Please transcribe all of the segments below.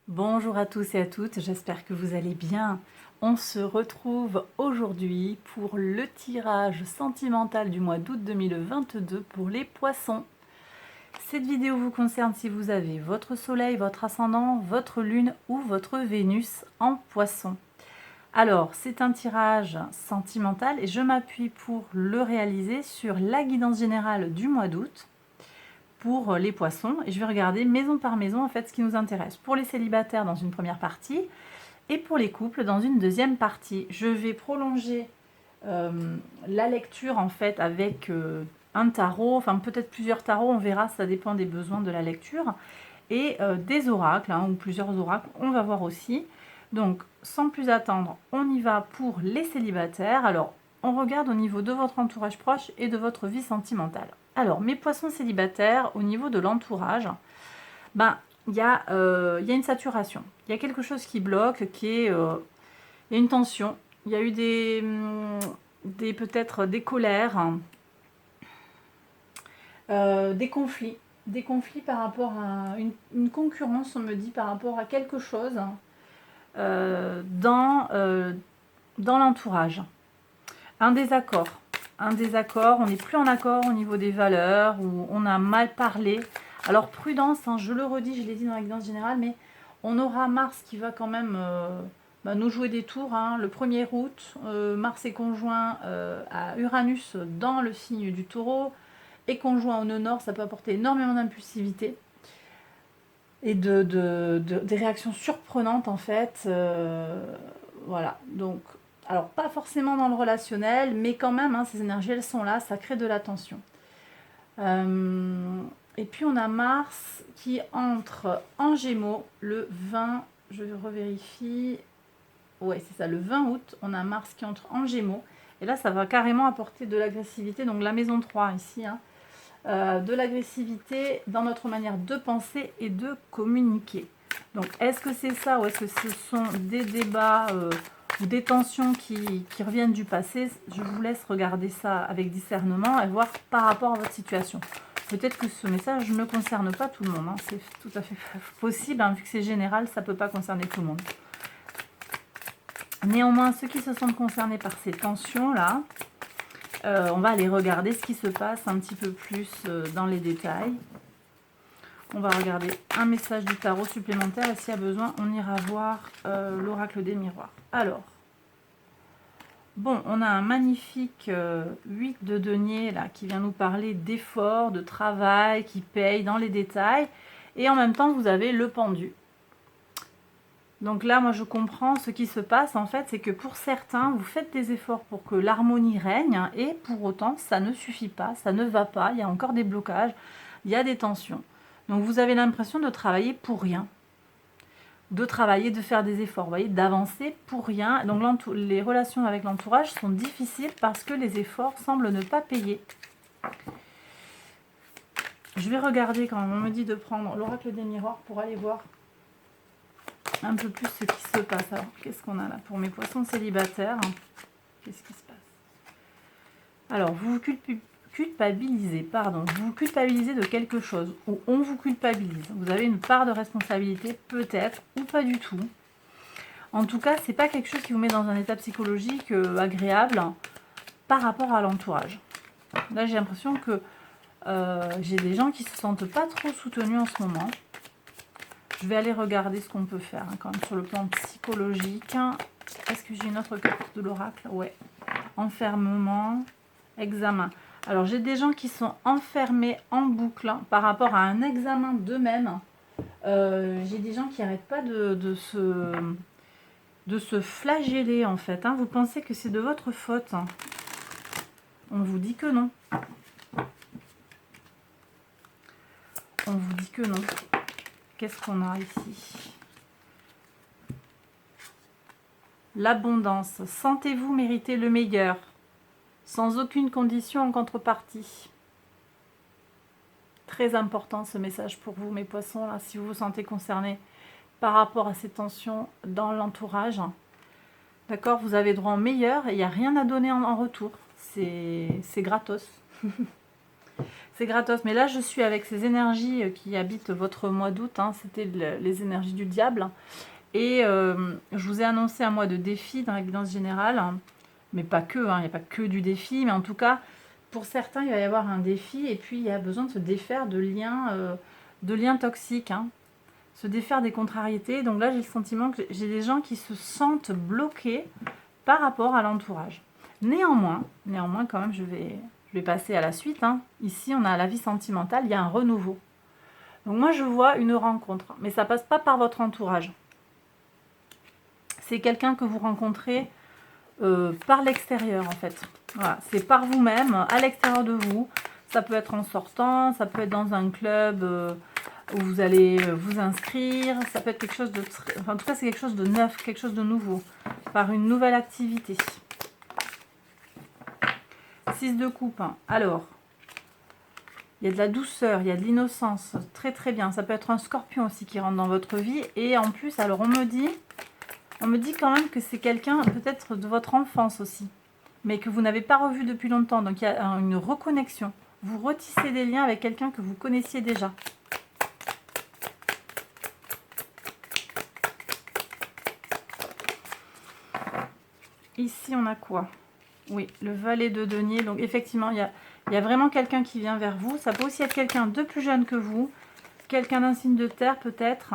Bonjour à tous et à toutes, j'espère que vous allez bien. On se retrouve aujourd'hui pour le tirage sentimental du mois d'août 2022 pour les poissons. Cette vidéo vous concerne si vous avez votre soleil, votre ascendant, votre lune ou votre Vénus en poisson. Alors, c'est un tirage sentimental et je m'appuie pour le réaliser sur la guidance générale du mois d'août pour les poissons et je vais regarder maison par maison en fait ce qui nous intéresse. Pour les célibataires dans une première partie et pour les couples dans une deuxième partie. Je vais prolonger la lecture en fait avec un tarot, enfin peut-être plusieurs tarots, on verra, ça dépend des besoins de la lecture, et des oracles ou plusieurs oracles, on va voir aussi. Donc sans plus attendre, on y va pour les célibataires. Alors on regarde au niveau de votre entourage proche et de votre vie sentimentale. Alors, mes poissons célibataires, au niveau de l'entourage, il y a une saturation. Il y a quelque chose qui bloque, il y a une tension. Il y a eu peut-être des colères, des conflits par rapport à une concurrence, on me dit, par rapport à quelque chose dans l'entourage. Un désaccord, on n'est plus en accord au niveau des valeurs, ou on a mal parlé. Alors prudence, je le redis, je l'ai dit dans la guidance générale, mais on aura Mars qui va quand même nous jouer des tours. Le 1er août, Mars est conjoint à Uranus dans le signe du Taureau, et conjoint au nœud nord, ça peut apporter énormément d'impulsivité et des réactions surprenantes en fait. Voilà, donc alors pas forcément dans le relationnel, mais quand même, ces énergies, elles sont là, ça crée de la tension. Et puis on a Mars qui entre en Gémeaux le 20, je revérifie, ouais c'est ça, le 20 août, on a Mars qui entre en Gémeaux, et là ça va carrément apporter de l'agressivité, donc la maison 3 ici, de l'agressivité dans notre manière de penser et de communiquer. Donc est-ce que c'est ça, ou est-ce que ce sont des débats ou des tensions qui reviennent du passé? Je vous laisse regarder ça avec discernement et voir par rapport à votre situation. Peut-être que ce message ne concerne pas tout le monde, c'est tout à fait possible, vu que c'est général, ça ne peut pas concerner tout le monde. Néanmoins, ceux qui se sentent concernés par ces tensions-là, on va aller regarder ce qui se passe un petit peu plus dans les détails. On va regarder un message du tarot supplémentaire et s'il y a besoin, on ira voir l'oracle des miroirs. Alors, bon, on a un magnifique 8 de denier là qui vient nous parler d'efforts, de travail, qui paye dans les détails. Et en même temps, vous avez le pendu. Donc là, moi, je comprends ce qui se passe. En fait, c'est que pour certains, vous faites des efforts pour que l'harmonie règne. Et pour autant, ça ne suffit pas, ça ne va pas. Il y a encore des blocages, il y a des tensions. Donc vous avez l'impression de travailler pour rien, de travailler, de faire des efforts, vous voyez, d'avancer pour rien. Donc les relations avec l'entourage sont difficiles parce que les efforts semblent ne pas payer. Je vais regarder quand on me dit de prendre l'oracle des miroirs pour aller voir un peu plus ce qui se passe. Alors, qu'est-ce qu'on a là pour mes poissons célibataires? Qu'est-ce qui se passe? Alors, vous vous culpabilisez de quelque chose, ou on vous culpabilise. Vous avez une part de responsabilité, peut-être, ou pas du tout. En tout cas, c'est pas quelque chose qui vous met dans un état psychologique agréable par rapport à l'entourage. Là, j'ai l'impression que j'ai des gens qui se sentent pas trop soutenus en ce moment. Je vais aller regarder ce qu'on peut faire quand même sur le plan psychologique. Est-ce que j'ai une autre carte de l'oracle? Ouais. Enfermement, examen. Alors, j'ai des gens qui sont enfermés en boucle par rapport à un examen d'eux-mêmes. J'ai des gens qui n'arrêtent pas de se flageller, en fait. Vous pensez que c'est de votre faute. On vous dit que non. On vous dit que non. Qu'est-ce qu'on a ici? L'abondance. Sentez-vous mériter le meilleur, sans aucune condition en contrepartie. Très important ce message pour vous, mes poissons, là, si vous vous sentez concernés par rapport à ces tensions dans l'entourage. D'accord, vous avez droit au meilleur et il n'y a rien à donner en retour. C'est gratos. C'est gratos. Mais là, je suis avec ces énergies qui habitent votre mois d'août. Hein. C'était les énergies du diable. Et je vous ai annoncé un mois de défi dans la guidance générale. Mais pas que, hein. Il n'y a pas que du défi. Mais en tout cas, pour certains, il va y avoir un défi. Et puis, il y a besoin de se défaire de liens toxiques. Hein. Se défaire des contrariétés. Donc là, j'ai le sentiment que j'ai des gens qui se sentent bloqués par rapport à l'entourage. Néanmoins, quand même, je vais passer à la suite. Hein. Ici, on a la vie sentimentale, il y a un renouveau. Donc moi, je vois une rencontre, mais ça passe pas par votre entourage. C'est quelqu'un que vous rencontrez par l'extérieur, en fait. Voilà, c'est par vous-même, à l'extérieur de vous. Ça peut être en sortant, ça peut être dans un club où vous allez vous inscrire. Ça peut être quelque chose de... Enfin, en tout cas, c'est quelque chose de neuf, quelque chose de nouveau, par une nouvelle activité. 6 de coupe. Alors, il y a de la douceur, il y a de l'innocence. Très très bien. Ça peut être un scorpion aussi qui rentre dans votre vie. Et en plus, alors on me dit quand même que c'est quelqu'un peut-être de votre enfance aussi. Mais que vous n'avez pas revu depuis longtemps. Donc il y a une reconnexion. Vous retissez des liens avec quelqu'un que vous connaissiez déjà. Ici, on a quoi? Oui, le valet de denier. Donc effectivement, il y a vraiment quelqu'un qui vient vers vous. Ça peut aussi être quelqu'un de plus jeune que vous. Quelqu'un d'un signe de terre peut-être.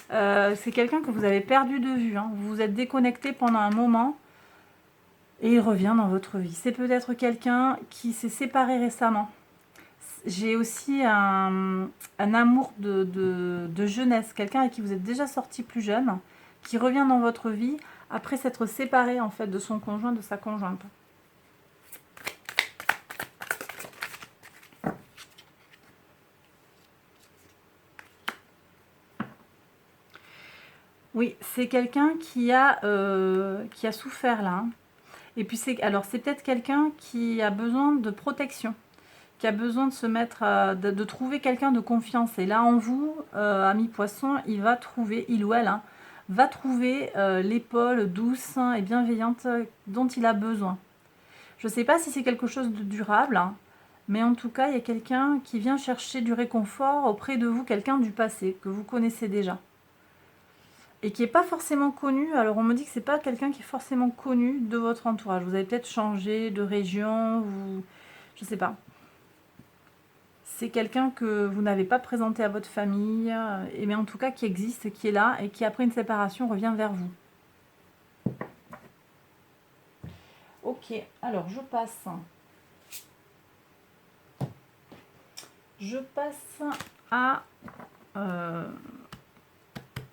C'est quelqu'un que vous avez perdu de vue. Hein. Vous vous êtes déconnecté pendant un moment. Et il revient dans votre vie. C'est peut-être quelqu'un qui s'est séparé récemment. J'ai aussi un amour de jeunesse. Quelqu'un avec qui vous êtes déjà sorti plus jeune. Qui revient dans votre vie après s'être séparé en fait de son conjoint, de sa conjointe. Oui, c'est quelqu'un qui a souffert là. Hein. Et puis c'est peut-être quelqu'un qui a besoin de protection, qui a besoin de se mettre, de trouver quelqu'un de confiance. Et là en vous, ami poisson, il ou elle, hein, va trouver l'épaule douce et bienveillante dont il a besoin. Je ne sais pas si c'est quelque chose de durable, hein, mais en tout cas, il y a quelqu'un qui vient chercher du réconfort auprès de vous, quelqu'un du passé, que vous connaissez déjà. Et qui n'est pas forcément connu. Alors on me dit que c'est pas quelqu'un qui est forcément connu de votre entourage. Vous avez peut-être changé de région, je ne sais pas. C'est quelqu'un que vous n'avez pas présenté à votre famille, mais en tout cas qui existe, qui est là et qui après une séparation revient vers vous. Ok, alors je passe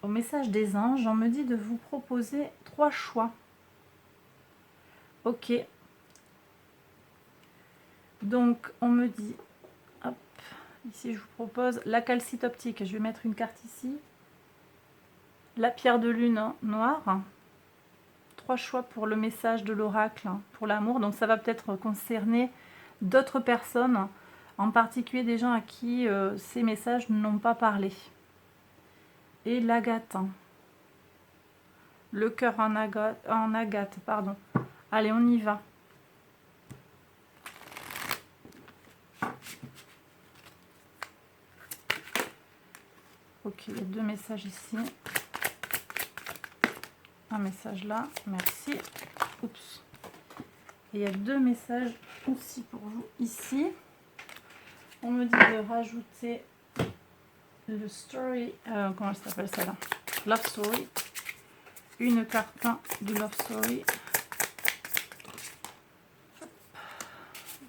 au message des anges. On me dit de vous proposer 3 choix. Ok. Donc on me dit, hop, ici je vous propose la calcite optique. Je vais mettre une carte ici. La pierre de lune noire. 3 choix pour le message de l'oracle, pour l'amour. Donc ça va peut-être concerner d'autres personnes, en particulier des gens à qui ces messages n'ont pas parlé. Et l'agate. Le cœur en agate, pardon. Allez, on y va. Ok, il y a 2 messages ici. Un message là, merci. Oups. Et il y a 2 messages aussi pour vous ici. On me dit de rajouter le story, comment ça s'appelle ça là? Love story. Une carte du love story.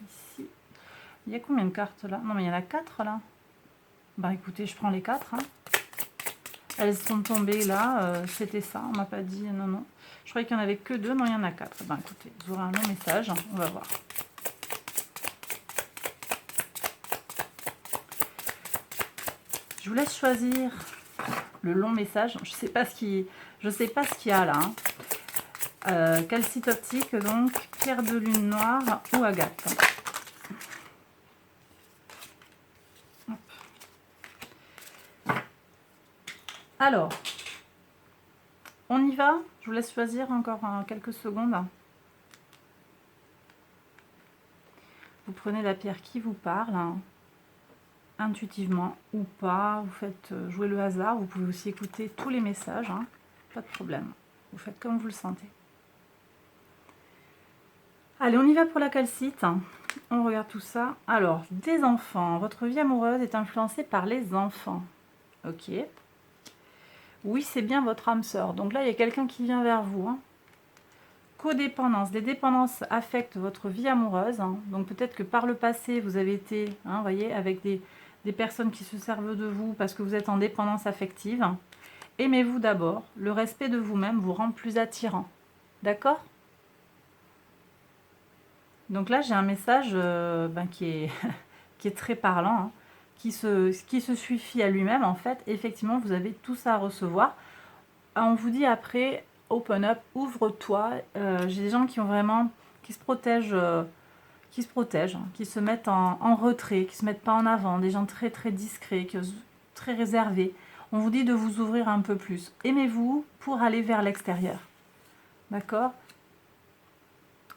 Ici. Il y a combien de cartes là? Non mais il y en a 4 là. Bah écoutez, je prends les 4. Hein. Elles sont tombées là, c'était ça, on m'a pas dit, non. Je croyais qu'il n'y en avait que 2, non il y en a 4. Ben écoutez, vous aurez un long message, on va voir. Je vous laisse choisir le long message, je sais pas ce qu'il y a là. Hein. Calcite optique, donc pierre de lune noire ou agate. Alors, on y va. Je vous laisse choisir encore quelques secondes. Vous prenez la pierre qui vous parle, hein, intuitivement ou pas. Vous faites jouer le hasard. Vous pouvez aussi écouter tous les messages, hein, pas de problème. Vous faites comme vous le sentez. Allez, on y va pour la calcite. On regarde tout ça. Alors, des enfants. Votre vie amoureuse est influencée par les enfants. Ok. Oui, c'est bien votre âme sœur. Donc là, il y a quelqu'un qui vient vers vous. Hein. Codépendance. Les dépendances affectent votre vie amoureuse. Hein. Donc peut-être que par le passé, vous avez été, hein, voyez, avec des personnes qui se servent de vous parce que vous êtes en dépendance affective. Aimez-vous d'abord. Le respect de vous-même vous rend plus attirant. D'accord ? Donc là, j'ai un message qui est, qui est très parlant, hein, qui se suffit à lui-même. En fait, effectivement, vous avez tout ça à recevoir. On vous dit après, open up, ouvre-toi. J'ai des gens qui ont vraiment, qui se protègent, hein, qui se mettent en retrait, qui se mettent pas en avant. Des gens très très discrets, très réservés. On vous dit de vous ouvrir un peu plus. Aimez-vous pour aller vers l'extérieur. D'accord ?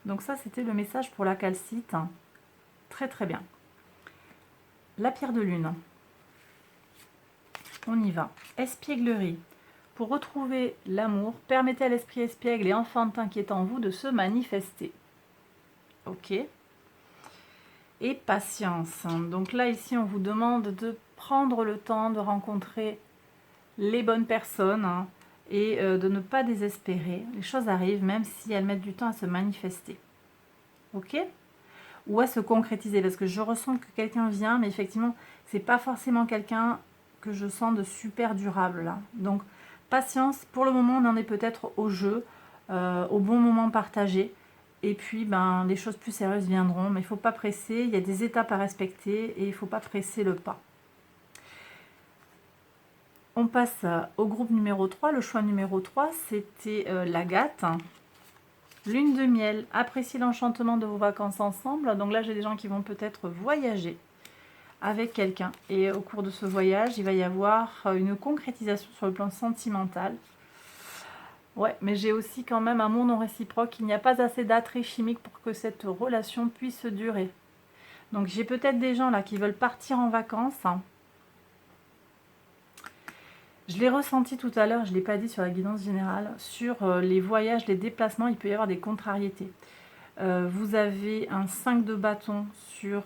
Donc ça, c'était le message pour la calcite. Très très bien. La pierre de lune. On y va. Espièglerie. Pour retrouver l'amour, permettez à l'esprit espiègle et enfantin qui est en vous de se manifester. Ok. Et patience. Donc là, ici, on vous demande de prendre le temps de rencontrer les bonnes personnes, hein, et de ne pas désespérer. Les choses arrivent même si elles mettent du temps à se manifester. Ok ? Ou à se concrétiser, parce que je ressens que quelqu'un vient, mais effectivement, c'est pas forcément quelqu'un que je sens de super durable là. Donc, patience, pour le moment, on en est peut-être au jeu, au bon moment partagé. Et puis, les choses plus sérieuses viendront, mais il ne faut pas presser, il y a des étapes à respecter et il ne faut pas presser le pas. On passe au groupe numéro 3. Le choix numéro 3, c'était l'agate. Lune de miel, appréciez l'enchantement de vos vacances ensemble. Donc là, j'ai des gens qui vont peut-être voyager avec quelqu'un. Et au cours de ce voyage, il va y avoir une concrétisation sur le plan sentimental. Ouais, mais j'ai aussi quand même un amour non réciproque. Il n'y a pas assez d'attrait chimique pour que cette relation puisse durer. Donc j'ai peut-être des gens là qui veulent partir en vacances. Je l'ai ressenti tout à l'heure, je ne l'ai pas dit sur la guidance générale. Sur les voyages, les déplacements, il peut y avoir des contrariétés. Vous avez un 5 de bâton sur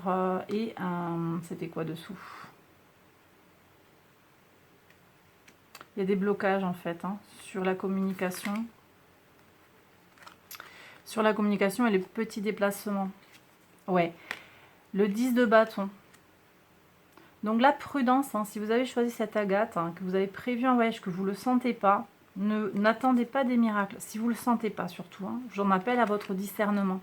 et un... C'était quoi dessous? Il y a des blocages en fait, hein, sur la communication. Sur la communication et les petits déplacements. Ouais. Le 10 de bâton. Donc la prudence, hein, si vous avez choisi cette agate, hein, que vous avez prévu un voyage, que vous ne le sentez pas, n'attendez pas des miracles. Si vous ne le sentez pas surtout, hein, j'en appelle à votre discernement.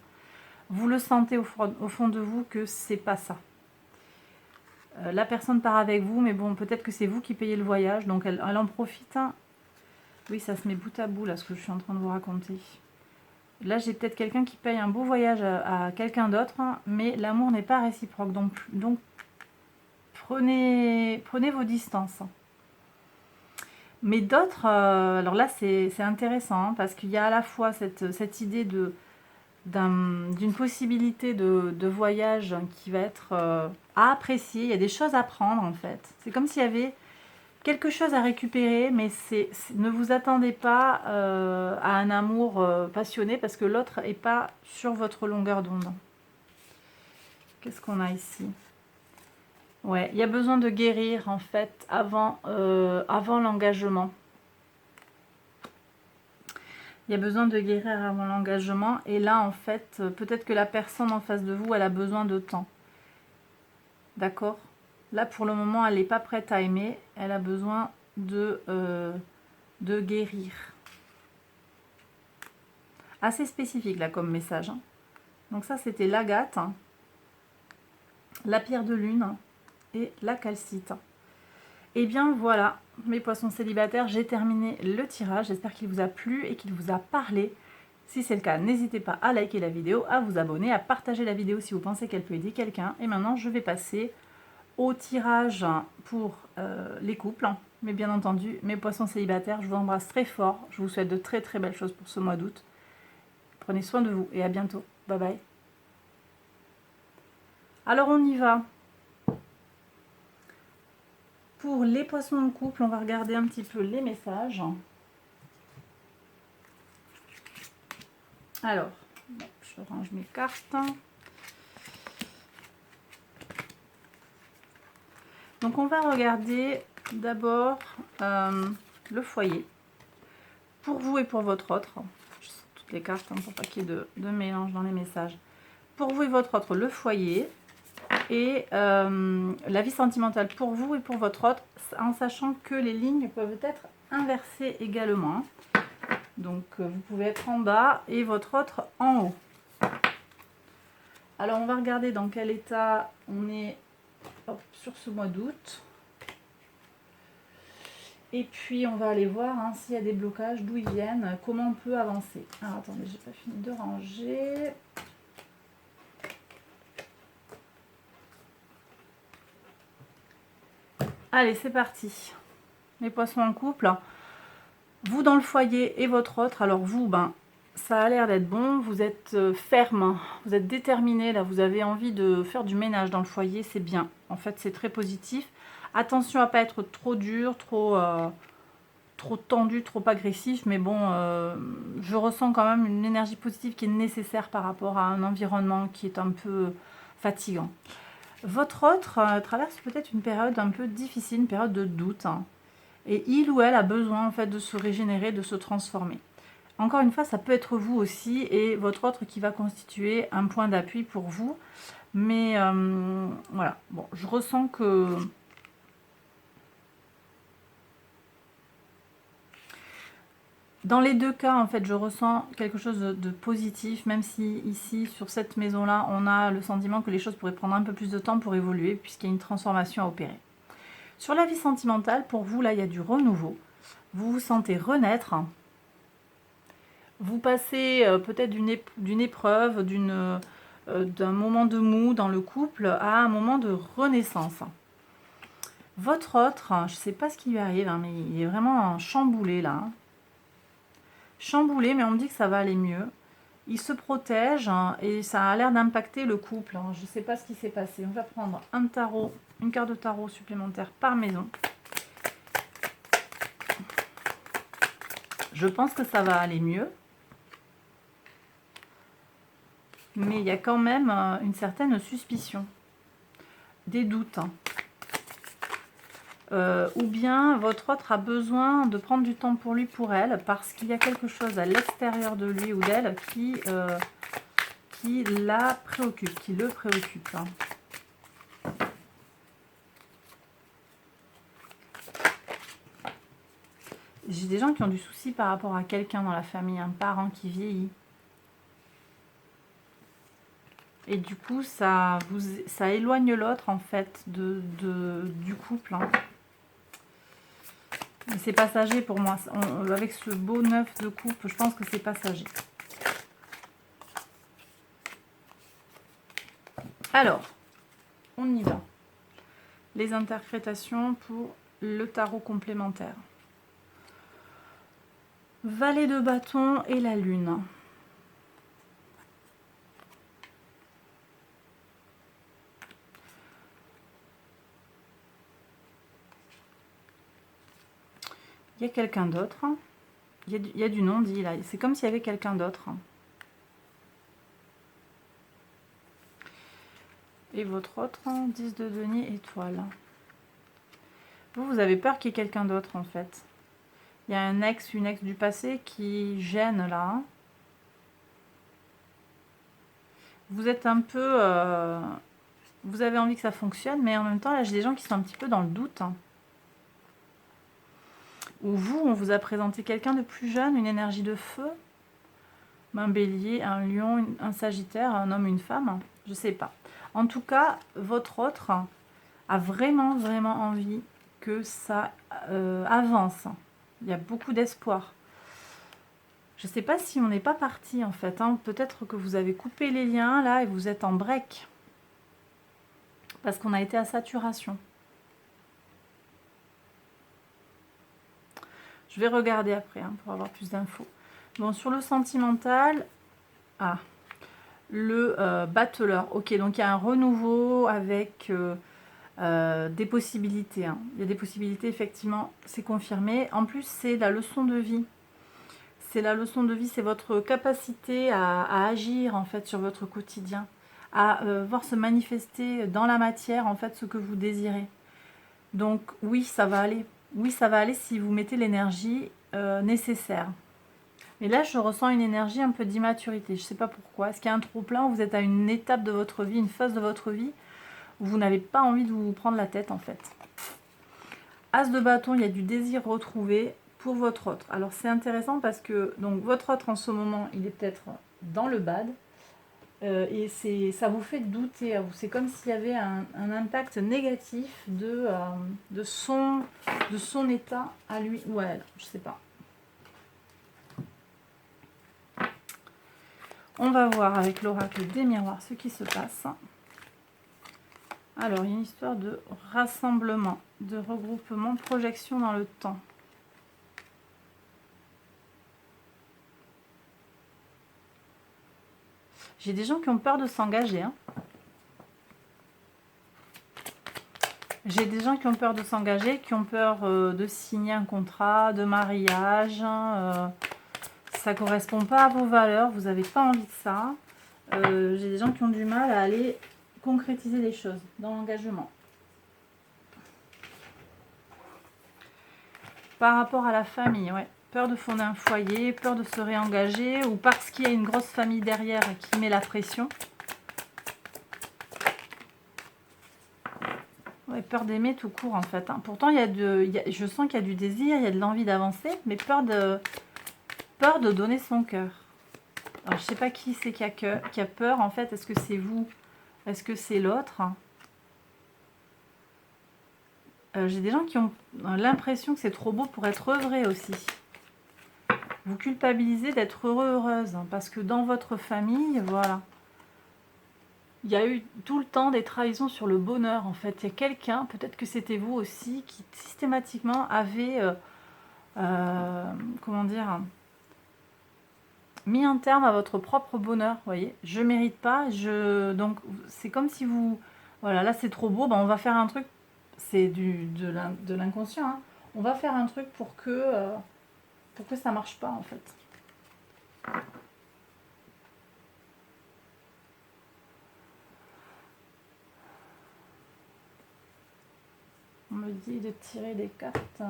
Vous le sentez au fond de vous que c'est pas ça. La personne part avec vous, mais bon, peut-être que c'est vous qui payez le voyage, donc elle en profite. Hein. Oui, ça se met bout à bout là, ce que je suis en train de vous raconter. Là, j'ai peut-être quelqu'un qui paye un beau voyage à quelqu'un d'autre, hein, mais l'amour n'est pas réciproque. Donc prenez vos distances. Mais d'autres, alors là, c'est intéressant, hein, parce qu'il y a à la fois cette idée d'une possibilité de voyage qui va être à apprécier. Il y a des choses à prendre, en fait. C'est comme s'il y avait quelque chose à récupérer, mais ne vous attendez pas à un amour passionné, parce que l'autre n'est pas sur votre longueur d'onde. Qu'est-ce qu'on a ici ? Ouais, il y a besoin de guérir, en fait, avant l'engagement. Il y a besoin de guérir avant l'engagement. Et là, en fait, peut-être que la personne en face de vous, elle a besoin de temps. D'accord ? Là, pour le moment, elle n'est pas prête à aimer. Elle a besoin de guérir. Assez spécifique, là, comme message. Hein. Donc ça, c'était l'agate, hein, la pierre de lune et la calcite. Et bien voilà, mes poissons célibataires, j'ai terminé le tirage. J'espère qu'il vous a plu et qu'il vous a parlé. Si c'est le cas, n'hésitez pas à liker la vidéo, à vous abonner, à partager la vidéo si vous pensez qu'elle peut aider quelqu'un. Et maintenant, je vais passer au tirage pour les couples. Mais bien entendu, mes poissons célibataires, je vous embrasse très fort. Je vous souhaite de très très belles choses pour ce mois d'août. Prenez soin de vous et à bientôt. Bye bye. Alors on y va. Pour les poissons en couple, on va regarder un petit peu les messages. Alors, je range mes cartes. Donc on va regarder d'abord le foyer. Pour vous et pour votre autre. Je sors toutes les cartes hein, pour pas qu'il y ait de mélange dans les messages. Pour vous et votre autre, le foyer. Et la vie sentimentale pour vous et pour votre autre, en sachant que les lignes peuvent être inversées également. Donc vous pouvez être en bas et votre autre en haut. Alors on va regarder dans quel état on est sur ce mois d'août. Et puis on va aller voir hein, s'il y a des blocages, d'où ils viennent, comment on peut avancer. Alors attendez, j'ai pas fini de ranger. Allez, c'est parti. Les poissons en couple. Vous dans le foyer et votre autre. Alors vous, ben, ça a l'air d'être bon. Vous êtes ferme, vous êtes déterminé. Là, vous avez envie de faire du ménage dans le foyer. C'est bien. En fait, c'est très positif. Attention à ne pas être trop dur, trop tendu, trop agressif. Mais bon, je ressens quand même une énergie positive qui est nécessaire par rapport à un environnement qui est un peu fatigant. Votre autre traverse peut-être une période un peu difficile, une période de doute. Hein, et il ou elle a besoin en fait de se régénérer, de se transformer. Encore une fois, ça peut être vous aussi et votre autre qui va constituer un point d'appui pour vous. Mais voilà, bon, je ressens que... Dans les deux cas, en fait, je ressens quelque chose de positif, même si ici, sur cette maison-là, on a le sentiment que les choses pourraient prendre un peu plus de temps pour évoluer, puisqu'il y a une transformation à opérer. Sur la vie sentimentale, pour vous, là, il y a du renouveau. Vous vous sentez renaître. Vous passez peut-être d'une épreuve, d'un moment de mou dans le couple à un moment de renaissance. Votre autre, je ne sais pas ce qui lui arrive, hein, mais il est vraiment chamboulé là. Hein. Chamboulé, mais on me dit que ça va aller mieux. Il se protège hein, et ça a l'air d'impacter le couple. Hein. Je ne sais pas ce qui s'est passé. On va prendre un tarot, une carte de tarot supplémentaire par maison. Je pense que ça va aller mieux. Mais il y a quand même une certaine suspicion. Des doutes. Hein. Ou bien votre autre a besoin de prendre du temps pour lui, pour elle, parce qu'il y a quelque chose à l'extérieur de lui ou d'elle qui la préoccupe, qui le préoccupe. Hein. J'ai des gens qui ont du souci par rapport à quelqu'un dans la famille, un parent qui vieillit. Et du coup, ça éloigne l'autre en fait du couple. Hein. C'est passager pour moi. Avec ce beau neuf de coupe, je pense que c'est passager. Alors, on y va. Les interprétations pour le tarot complémentaire. Valet de bâton et la lune. Il y a quelqu'un d'autre. Il y a du non-dit là. C'est comme s'il y avait quelqu'un d'autre. Et votre autre, 10 de denier, étoile. Vous avez peur qu'il y ait quelqu'un d'autre en fait. Il y a un ex, une ex du passé qui gêne là. Vous êtes un peu... vous avez envie que ça fonctionne, mais en même temps, là, j'ai des gens qui sont un petit peu dans le doute. Ou vous, on vous a présenté quelqu'un de plus jeune, une énergie de feu. Un bélier, un lion, un sagittaire, un homme, une femme. Je sais pas. En tout cas, votre autre a vraiment, vraiment envie que ça avance. Il y a beaucoup d'espoir. Je ne sais pas si on n'est pas parti en fait. Hein. Peut-être que vous avez coupé les liens là et vous êtes en break. Parce qu'on a été à saturation. Je vais regarder après hein, pour avoir plus d'infos. Bon, sur le sentimental, le battleur. Ok, donc il y a un renouveau avec des possibilités. Hein. Il y a des possibilités, effectivement, c'est confirmé. En plus, c'est la leçon de vie. C'est la leçon de vie, c'est votre capacité à agir, en fait, sur votre quotidien. À voir se manifester dans la matière, en fait, ce que vous désirez. Donc, oui, ça va aller. Oui, ça va aller si vous mettez l'énergie nécessaire. Mais là, je ressens une énergie un peu d'immaturité. Je ne sais pas pourquoi. Est-ce qu'il y a un trop-plein où vous êtes à une étape de votre vie, une phase de votre vie, où vous n'avez pas envie de vous prendre la tête, en fait. As de bâton, il y a du désir retrouvé pour votre autre. Alors, c'est intéressant parce que donc votre autre, en ce moment, il est peut-être dans le bad. Et ça vous fait douter. C'est comme s'il y avait un impact négatif de son état à lui ou à elle. Je ne sais pas. On va voir avec l'oracle des miroirs ce qui se passe. Alors, il y a une histoire de rassemblement, de regroupement, projection dans le temps. J'ai des gens qui ont peur de s'engager. Hein. J'ai des gens qui ont peur de s'engager, qui ont peur de signer un contrat, de mariage. Ça ne correspond pas à vos valeurs, vous n'avez pas envie de ça. J'ai des gens qui ont du mal à aller concrétiser les choses dans l'engagement. Par rapport à la famille, ouais. Peur de fonder un foyer, peur de se réengager, ou parce qu'il y a une grosse famille derrière qui met la pression. Ouais, peur d'aimer tout court en fait. Hein. Pourtant, je sens qu'il y a du désir, il y a de l'envie d'avancer, mais peur de donner son cœur. Alors, je sais pas qui c'est qui a peur en fait. Est-ce que c'est vous? Est-ce que c'est l'autre? J'ai des gens qui ont l'impression que c'est trop beau pour être vrai aussi. Vous culpabilisez d'être heureux, heureuse, hein, parce que dans votre famille, voilà, il y a eu tout le temps des trahisons sur le bonheur, en fait. Il y a quelqu'un, peut-être que c'était vous aussi, qui systématiquement avait, comment dire, mis un terme à votre propre bonheur, vous voyez. Je mérite pas, donc c'est comme si vous, voilà, là c'est trop beau, ben on va faire un truc, c'est de l'inconscient, hein. On va faire un truc pour que ça marche pas, en fait. On me dit de tirer des cartes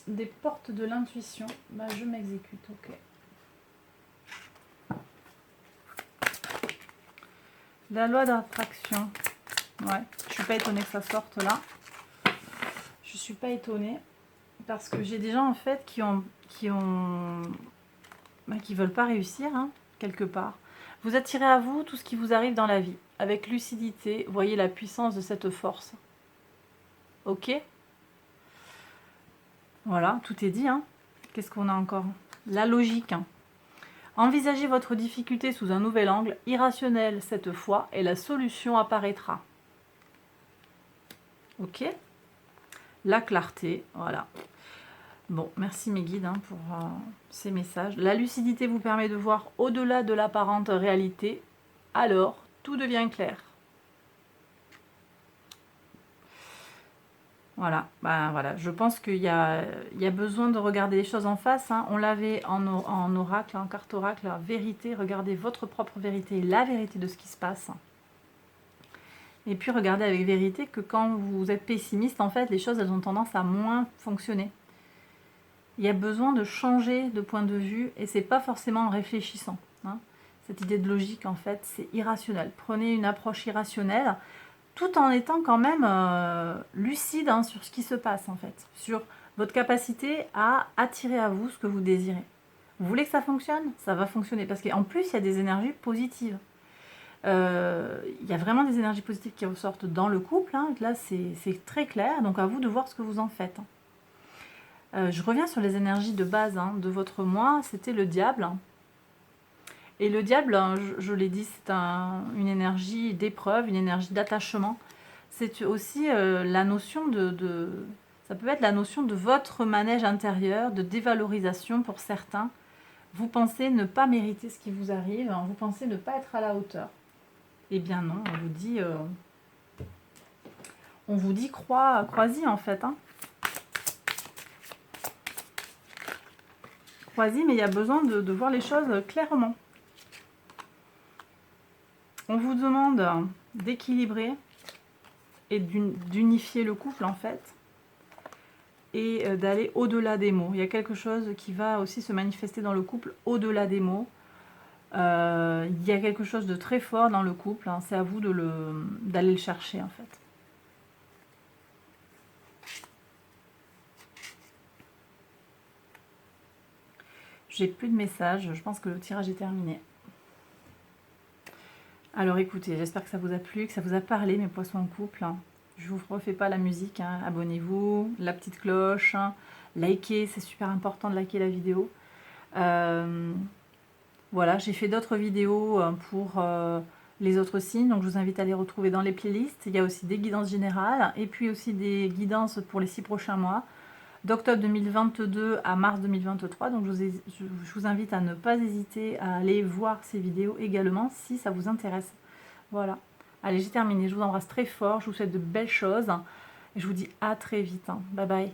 des portes de l'intuition. Bah, je m'exécute, ok. La loi d'attraction. Ouais, je suis pas étonnée que ça sorte là. Je suis pas étonnée parce que j'ai des gens en fait qui veulent pas réussir, hein, quelque part. Vous attirez à vous tout ce qui vous arrive dans la vie. Avec lucidité, voyez la puissance de cette force. Ok? Voilà, tout est dit. Hein. Qu'est-ce qu'on a encore? La logique. Hein. Envisagez votre difficulté sous un nouvel angle, irrationnel cette fois, et la solution apparaîtra. Ok? La clarté, voilà. Bon, merci mes guides hein, pour ces messages. La lucidité vous permet de voir au-delà de l'apparente réalité. Alors, tout devient clair. Voilà, ben, voilà. Je pense qu'il y a besoin de regarder les choses en face. Hein. On l'avait en oracle, en carte oracle, vérité. Regardez votre propre vérité, la vérité de ce qui se passe. Et puis regardez avec vérité que quand vous êtes pessimiste, en fait, les choses elles ont tendance à moins fonctionner. Il y a besoin de changer de point de vue et c'est pas forcément en réfléchissant. Hein. Cette idée de logique, en fait, c'est irrationnel. Prenez une approche irrationnelle tout en étant quand même lucide hein, sur ce qui se passe, en fait. Sur votre capacité à attirer à vous ce que vous désirez. Vous voulez que ça fonctionne? Ça va fonctionner. Parce qu'en plus, il y a des énergies positives. Il y a vraiment des énergies positives qui ressortent dans le couple. Hein. Là, c'est très clair. Donc, à vous de voir ce que vous en faites. Je reviens sur les énergies de base hein, de votre moi. C'était le diable. Et le diable, hein, je l'ai dit, c'est une énergie d'épreuve, une énergie d'attachement. C'est aussi la notion ça peut être la notion de votre manège intérieur, de dévalorisation pour certains. Vous pensez ne pas mériter ce qui vous arrive, hein, vous pensez ne pas être à la hauteur. Eh bien non, on vous dit crois-y en fait. Hein. Crois-y, mais il y a besoin de voir les choses clairement. On vous demande d'équilibrer et d'unifier le couple en fait. Et d'aller au-delà des mots. Il y a quelque chose qui va aussi se manifester dans le couple au-delà des mots. Il y a quelque chose de très fort dans le couple. Hein. C'est à vous d'aller le chercher en fait. J'ai plus de messages. Je pense que le tirage est terminé. Alors écoutez, j'espère que ça vous a plu, que ça vous a parlé mes poissons en couple. Je vous refais pas la musique. Hein. Abonnez-vous, la petite cloche. Hein. Likez, c'est super important de liker la vidéo. Voilà, j'ai fait d'autres vidéos pour les autres signes, donc je vous invite à les retrouver dans les playlists. Il y a aussi des guidances générales et puis aussi des guidances pour les 6 prochains mois, d'octobre 2022 à mars 2023. Donc je vous invite à ne pas hésiter à aller voir ces vidéos également si ça vous intéresse. Voilà. Allez, j'ai terminé. Je vous embrasse très fort. Je vous souhaite de belles choses. Et je vous dis à très vite. Hein. Bye bye.